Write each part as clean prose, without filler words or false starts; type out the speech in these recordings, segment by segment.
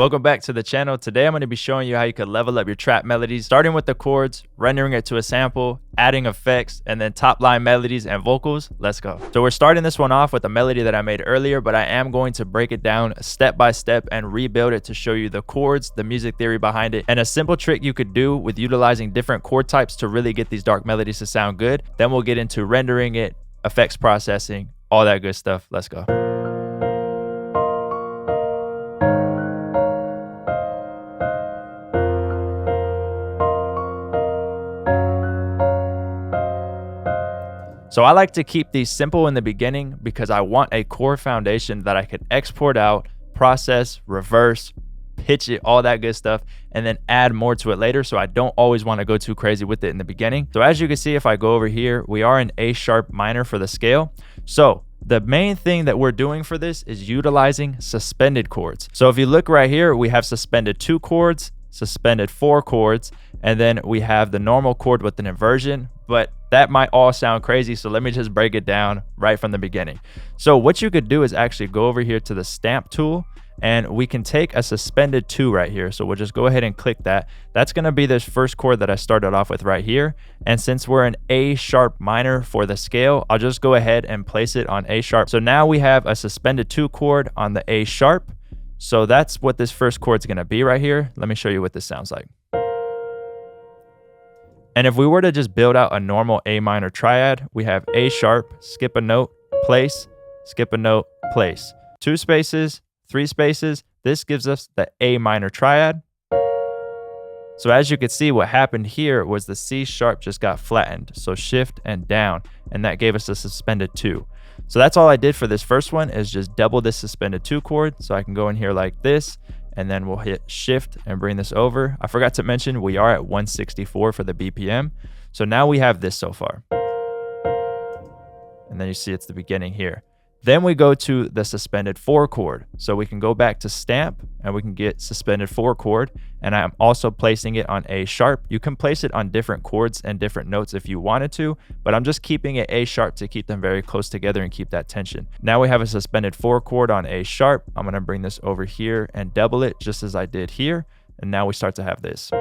Welcome back to the channel. Today I'm going to be showing you how you could level up your trap melodies, starting with the chords, rendering it to a sample, adding effects, and then top line melodies and vocals. Let's go. So we're starting this one off with a melody that I made earlier, but I am going to break it down step by step and rebuild it to show you the chords, the music theory behind it, and a simple trick you could do with utilizing different chord types to really get these dark melodies to sound good. Then we'll get into rendering it, effects processing, all that good stuff. Let's go. So I like to keep these simple in the beginning because I want a core foundation that I could export out, process, reverse, pitch it, all that good stuff, and then add more to it later. So I don't always want to go too crazy with it in the beginning. So as you can see, if I go over here, we are in A sharp minor for the scale. So the main thing that we're doing for this is utilizing suspended chords. So if you look right here, we have suspended 2 chords, suspended 4 chords, and then we have the normal chord with an inversion, but that might all sound crazy. So let me just break it down right from the beginning. So what you could do is actually go over here to the stamp tool, and we can take a suspended 2 right here. So we'll just go ahead and click that. That's going to be this first chord that I started off with right here. And since we're in A sharp minor for the scale, I'll just go ahead and place it on A sharp. So now we have a suspended 2 chord on the A sharp. So that's what this first chord is going to be right here. Let me show you what this sounds like. And if we were to just build out a normal A minor triad, we have A sharp, skip a note, place, skip a note, place. 2 spaces, 3 spaces. This gives us the A minor triad. So as you can see, what happened here was the C sharp just got flattened. So shift and down, and that gave us a suspended 2. So that's all I did for this first one, is just double this suspended 2 chord. So I can go in here like this, and then we'll hit shift and bring this over. I forgot to mention we are at 164 for the BPM. So now we have this so far. And then you see it's the beginning here. Then we go to the suspended 4 chord. So we can go back to stamp and we can get suspended 4 chord. And I'm also placing it on A sharp. You can place it on different chords and different notes if you wanted to, but I'm just keeping it A sharp to keep them very close together and keep that tension. Now we have a suspended 4 chord on A sharp. I'm gonna bring this over here and double it just as I did here. And now we start to have this.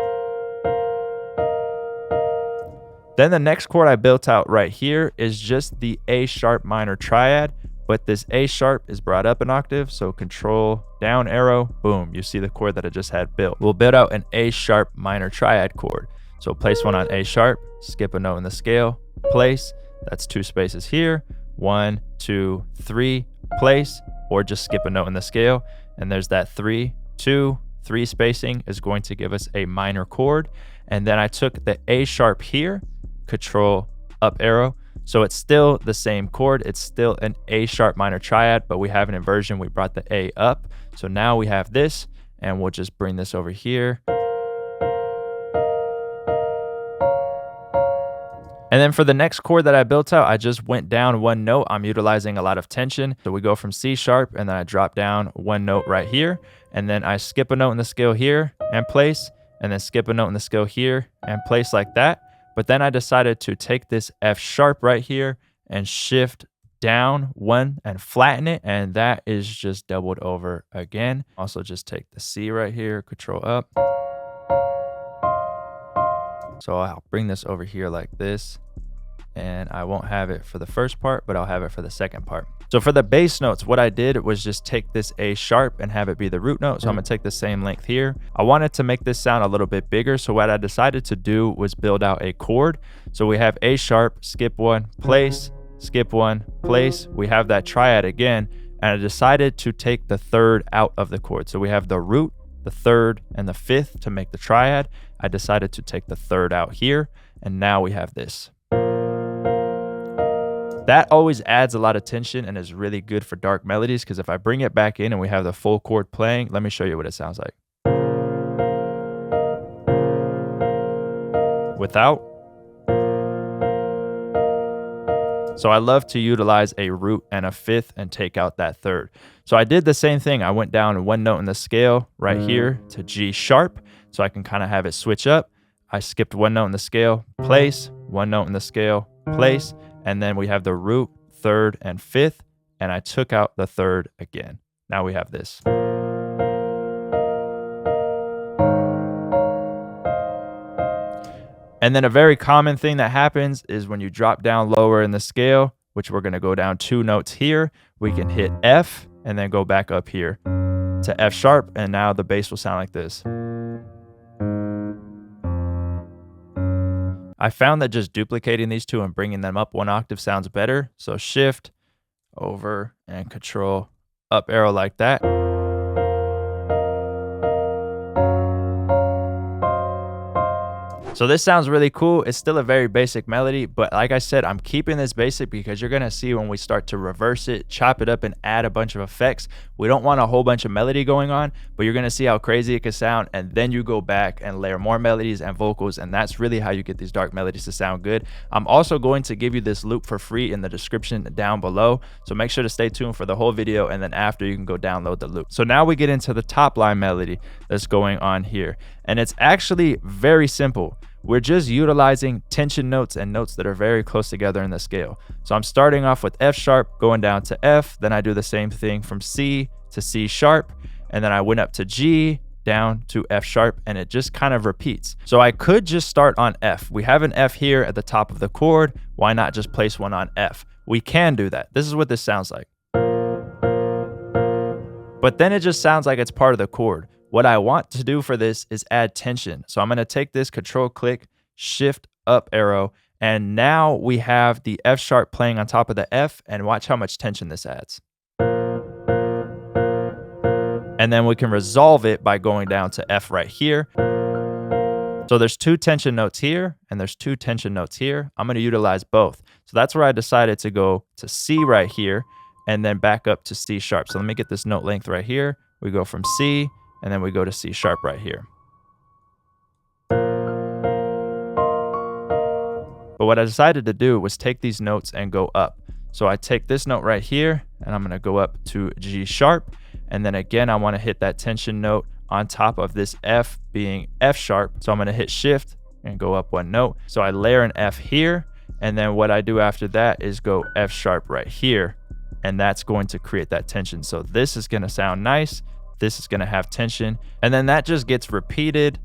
Then the next chord I built out right here is just the A sharp minor triad. But this A sharp is brought up an octave, so control down arrow, boom, you see the chord that I just had built. We'll build out an A sharp minor triad chord. So place one on A sharp, skip a note in the scale, place, that's 2 spaces here, 1, 2, 3, place, or just skip a note in the scale. And there's that 3, 2, 3 spacing is going to give us a minor chord. And then I took the A sharp here, control up arrow. So it's still the same chord. It's still an A sharp minor triad, but we have an inversion. We brought the A up. So now we have this, and we'll just bring this over here. And then for the next chord that I built out, I just went down 1 note. I'm utilizing a lot of tension. So we go from C sharp, and then I drop down 1 note right here. And then I skip a note in the scale here and place, and then skip a note in the scale here and place like that. But then I decided to take this F sharp right here and shift down 1 and flatten it. And that is just doubled over again. Also just take the C right here, control up. So I'll bring this over here like this. And I won't have it for the first part, but I'll have it for the second part. So for the bass notes, what I did was just take this A sharp and have it be the root note. So I'm gonna take the same length here. I wanted to make this sound a little bit bigger. So what I decided to do was build out a chord. So we have A sharp, skip 1, place, skip 1, place. We have that triad again. And I decided to take the 3rd out of the chord. So we have the root, the 3rd, and the 5th to make the triad. I decided to take the 3rd out here. And now we have this. That always adds a lot of tension and is really good for dark melodies, because if I bring it back in and we have the full chord playing, let me show you what it sounds like. Without. So I love to utilize a root and a 5th and take out that 3rd. So I did the same thing. I went down 1 note in the scale right here to G sharp, so I can kind of have it switch up. I skipped 1 note in the scale, place, 1 note in the scale, place, and then we have the root, 3rd, and 5th, and I took out the 3rd again. Now we have this. And then a very common thing that happens is when you drop down lower in the scale, which we're going to go down 2 notes here, we can hit F and then go back up here to F sharp, and now the bass will sound like this. I found that just duplicating these two and bringing them up 1 octave sounds better. So shift over and control up arrow like that. So this sounds really cool. It's still a very basic melody, but like I said, I'm keeping this basic because you're gonna see when we start to reverse it, chop it up, and add a bunch of effects, we don't want a whole bunch of melody going on, but you're gonna see how crazy it can sound, and then you go back and layer more melodies and vocals, and that's really how you get these dark melodies to sound good. I'm also going to give you this loop for free in the description down below, so make sure to stay tuned for the whole video, and then after you can go download the loop. So now we get into the top line melody that's going on here, and it's actually very simple. We're just utilizing tension notes and notes that are very close together in the scale. So I'm starting off with F sharp, going down to F, then I do the same thing from C to C sharp, and then I went up to G, down to F sharp, and it just kind of repeats. So I could just start on F. We have an F here at the top of the chord. Why not just place one on F? We can do that. This is what this sounds like. But then it just sounds like it's part of the chord. What I want to do for this is add tension. So I'm going to take this, control click, shift up arrow, and now we have the F sharp playing on top of the F, and watch how much tension this adds. And then we can resolve it by going down to F right here. So there's 2 tension notes here, and there's 2 tension notes here. I'm going to utilize both. So that's where I decided to go to C right here, and then back up to C sharp. So let me get this note length right here. We go from C, and then we go to C sharp right here. But what I decided to do was take these notes and go up. So I take this note right here, and I'm gonna go up to G sharp, and then again, I wanna hit that tension note on top of this F being F sharp. So I'm gonna hit shift and go up 1 note. So I layer an F here, and then what I do after that is go F sharp right here, and that's going to create that tension. So this is gonna sound nice. This is going to have tension, and then that just gets repeated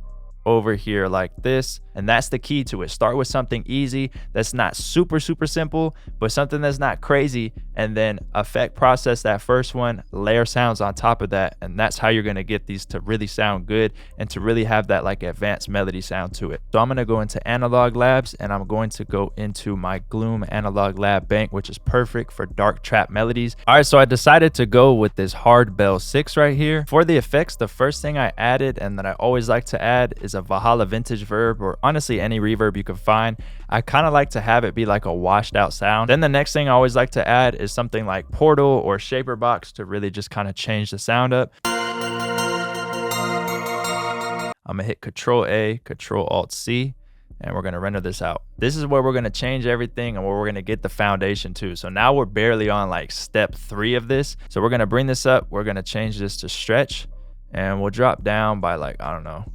over here like this, and that's the key to it. Start with something easy that's not super simple, but something that's not crazy, and then effect process that first one, layer sounds on top of that, and that's how you're going to get these to really sound good and to really have that like advanced melody sound to it. So I'm going to go into Analog Labs, and I'm going to go into my Gloom Analog Lab bank, which is perfect for dark trap melodies. All right, so I decided to go with this Hard Bell 6 right here. For the effects, the first thing I added, and that I always like to add, is a Valhalla Vintage Verb, or honestly any reverb you can find. I kind of like to have it be like a washed out sound. Then the next thing I always like to add is something like Portal or Shaper Box to really just kind of change the sound up. I'm gonna hit Control A, Control Alt C, and we're gonna render this out. This is where we're gonna change everything and where we're gonna get the foundation too. So now we're barely on like step 3 of this. So we're gonna bring this up. We're gonna change this to stretch, and we'll drop down by like, I don't know,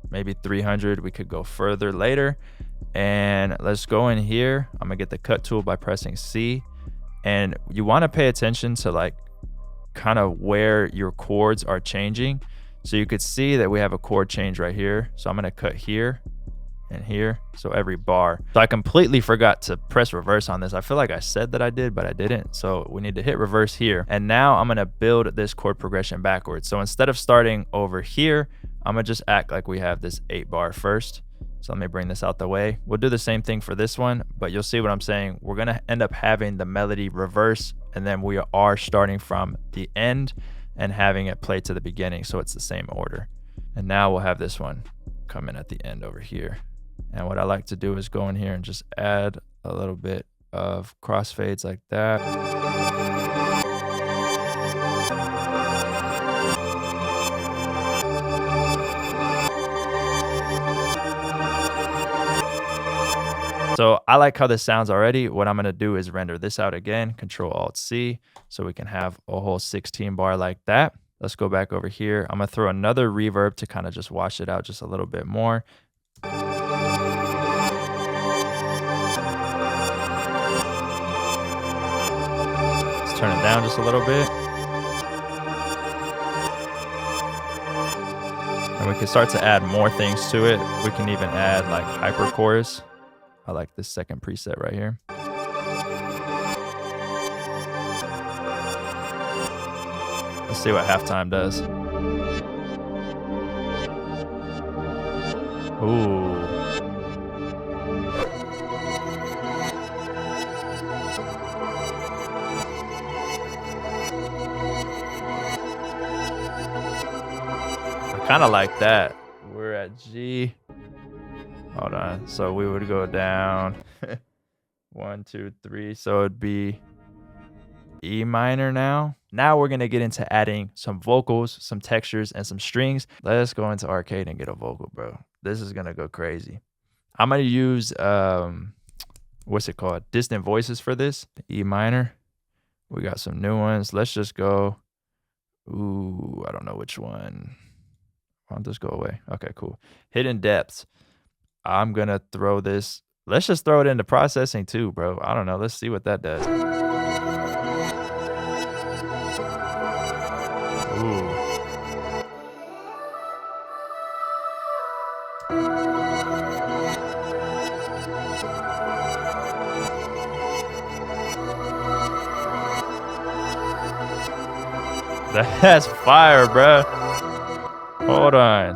maybe 300. We could go further later, and let's go in here. I'm gonna get the cut tool by pressing C, and you want to pay attention to like kind of where your chords are changing. So you could see that we have a chord change right here. So I'm gonna cut here and here, so every bar. So I completely forgot to press reverse on this. I feel like I said that I did, but I didn't. So we need to hit reverse here, and now I'm gonna build this chord progression backwards. So instead of starting over here, I'm gonna just act like we have this 8 bar first. So let me bring this out the way. We'll do the same thing for this one, but you'll see what I'm saying. We're gonna end up having the melody reverse, and then we are starting from the end and having it play to the beginning, so it's the same order. And now we'll have this one come in at the end over here. And what I like to do is go in here and just add a little bit of crossfades like that. So I like how this sounds already. What I'm gonna do is render this out again, Control Alt C, so we can have a whole 16 bar like that. Let's go back over here. I'm gonna throw another reverb to kind of just wash it out just a little bit more. Let's turn it down just a little bit. And we can start to add more things to it. We can even add like hyper chorus. I like this second preset right here. Let's see what halftime does. Ooh. I kind of like that. We're at G. Hold on. So we would go down 1, 2, 3. So it'd be E minor now. Now we're going to get into adding some vocals, some textures, and some strings. Let's go into Arcade and get a vocal, bro. This is going to go crazy. I'm going to use, what's it called? Distant voices for this. E minor. We got some new ones. Let's just go. Ooh, I don't know which one. I'll just go away. Okay, cool. Hidden depths. I'm going to throw this. Let's just throw it into processing too, bro. I don't know. Let's see what that does. Ooh. That's fire, bro. Hold on.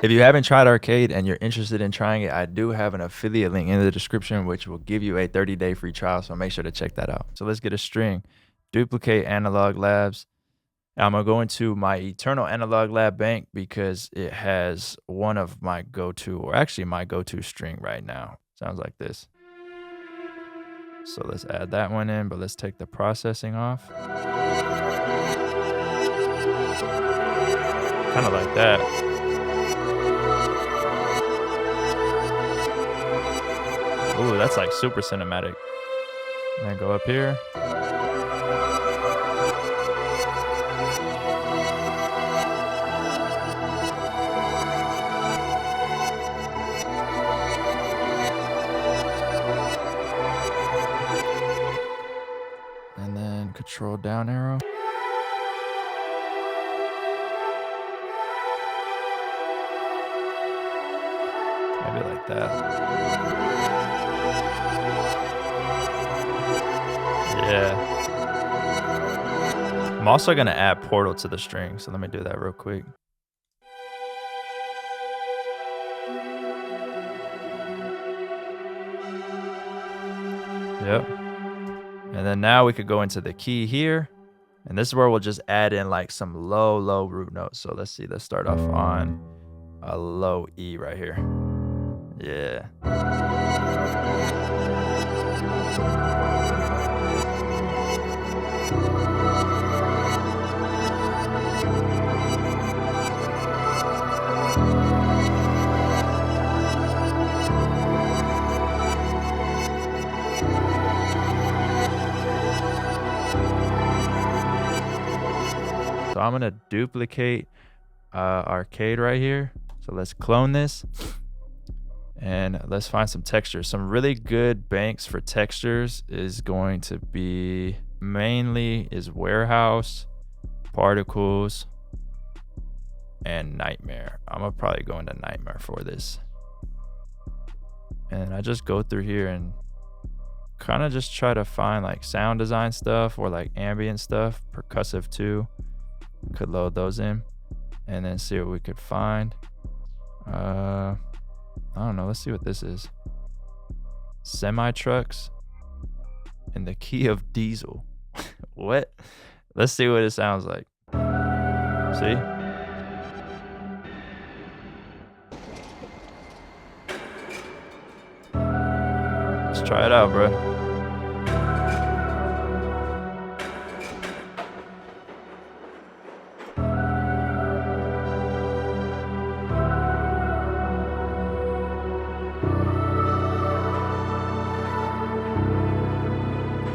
If you haven't tried Arcade and you're interested in trying it, I do have an affiliate link in the description which will give you a 30-day free trial, so make sure to check that out. So let's get a string. Duplicate Analog Labs. I'm going to go into my Eternal Analog Lab bank because it has one of my go-to, or actually my go-to string right now. Sounds like this. So let's add that one in, but let's take the processing off. Kind of like that. Ooh, that's like super cinematic. And then go up here. And then control down arrow. Maybe like that. Yeah. I'm also going to add Portal to the string, so let me do that real quick. Yep. And then now we could go into the key here. And this is where we'll just add in like some low root notes. So let's see. Let's start off on a low E right here. Yeah. So I'm going to duplicate Arcade right here. So let's clone this and let's find some textures. Some really good banks for textures is going to be mainly is Warehouse, Particles, and Nightmare. I'm going to probably go into Nightmare for this. And I just go through here and kind of just try to find like sound design stuff or like ambient stuff, percussive too. Could load those in and then see what we could find. I don't know. Let's see what this is. Semi trucks in the key of diesel. What? Let's see what it sounds like. See? Let's try it out, bro.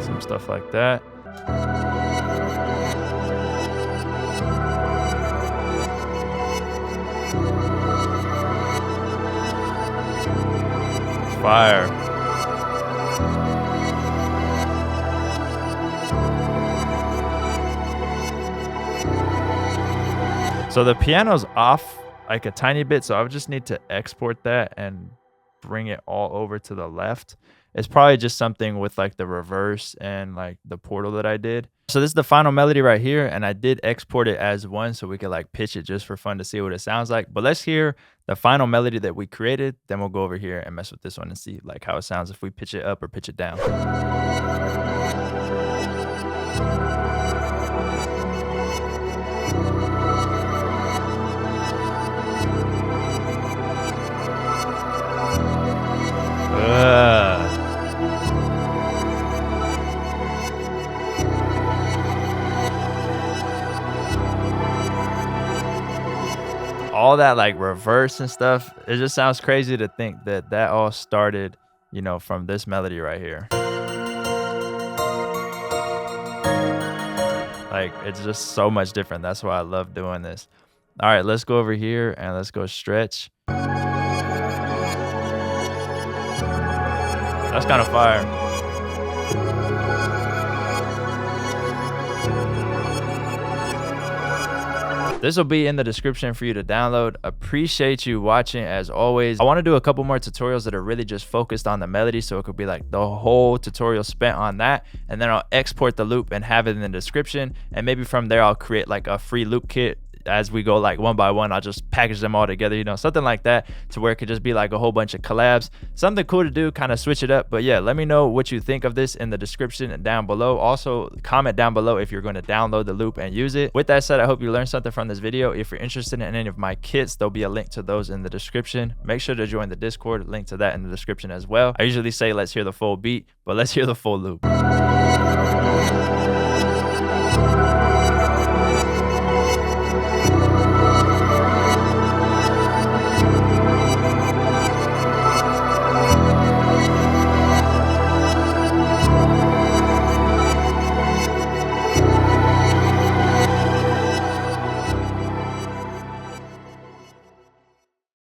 Some stuff like that. fire. So the piano's off like a tiny bit, so I would just need to export that and bring it all over to the left. It's probably just something with like the reverse and like the portal that I did. So this is the final melody right here, and I did export it as one so we could like pitch it just for fun to see what it sounds like. But let's hear the final melody that we created, then we'll go over here and mess with this one and see like how it sounds if we pitch it up or pitch it down. All that like reverse and stuff, it just sounds crazy to think that that all started, you know, from this melody right here. Like, it's just so much different. That's why I love doing this. All right, let's go over here and let's go stretch. That's kind of fire. This will be in the description for you to download. Appreciate you watching as always. I want to do a couple more tutorials that are really just focused on the melody, so it could be like the whole tutorial spent on that, and then I'll export the loop and have it in the description, and maybe from there I'll create like a free loop kit. As we go like one by one, I'll just package them all together, you know, something like that, to where it could just be like a whole bunch of collabs, something cool to do, kind of switch it up. But yeah, let me know what you think of this in the description down below. Also comment down below if you're going to download the loop and use it. With that said, I hope you learned something from this video. If you're interested in any of my kits, there'll be a link to those in the description. Make sure to join the Discord, link to that in the description as well. I usually say let's hear the full beat, but let's hear the full loop.